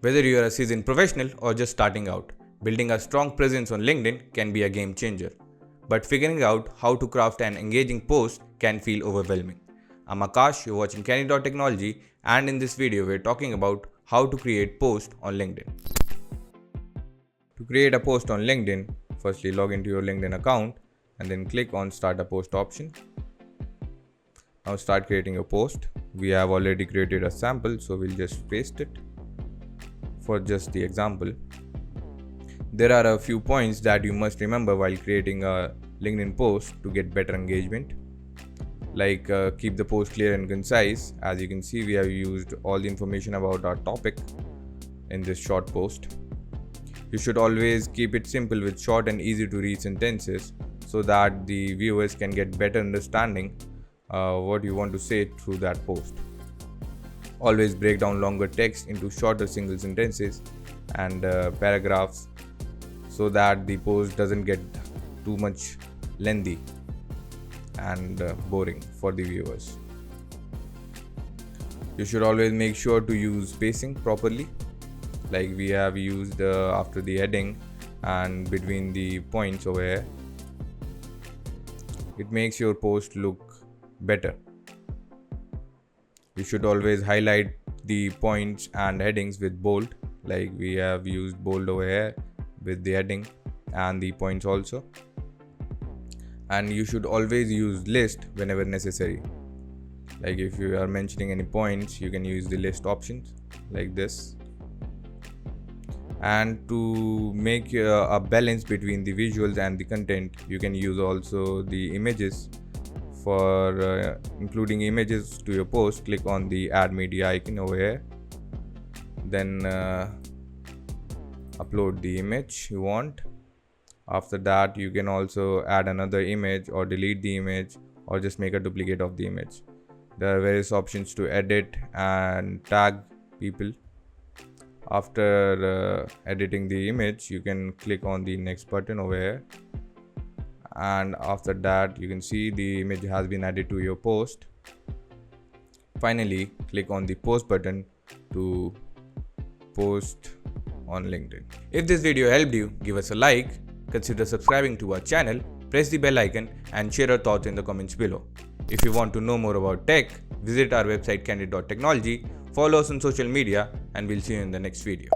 Whether you are a seasoned professional or just starting out, building a strong presence on LinkedIn can be a game changer. But figuring out how to craft an engaging post can feel overwhelming. I'm Akash, you're watching Candid.Technology, and in this video, we're talking about how to create posts on LinkedIn. To create a post on LinkedIn, firstly log into your LinkedIn account and then click on Start a Post option. Now start creating your post. We have already created a sample, so we'll just paste it. For just the example, there are a few points that you must remember while creating a LinkedIn post to get better engagement. Like keep the post clear and concise. As you can see, we have used all the information about our topic in this short post. You should always keep it simple with short and easy to read sentences so that the viewers can get better understanding what you want to say through that post. Always break down longer text into shorter single sentences and paragraphs so that the post doesn't get too much lengthy and boring for the viewers. You should always make sure to use spacing properly, like we have used after the heading and between the points over here. It makes your post look better. You should always highlight the points and headings with bold, like we have used bold over here with the heading and the points also. And you should always use list whenever necessary. Like if you are mentioning any points, you can use the list options like this. And to make a balance between the visuals and the content, you can use also the images. For including images to your post, click on the add media icon over here. Then upload the image you want. After that, you can also add another image or delete the image or just make a duplicate of the image. There are various options to edit and tag people. After editing the image, you can click on the next button over here. And after that, you can see the image has been added to your post. Finally, click on the post button to post on LinkedIn. If this video helped you, give us a like, consider subscribing to our channel, press the bell icon and share your thoughts in the comments below. If you want to know more about tech, visit our website Candid.Technology, follow us on social media, and we'll see you in the next video.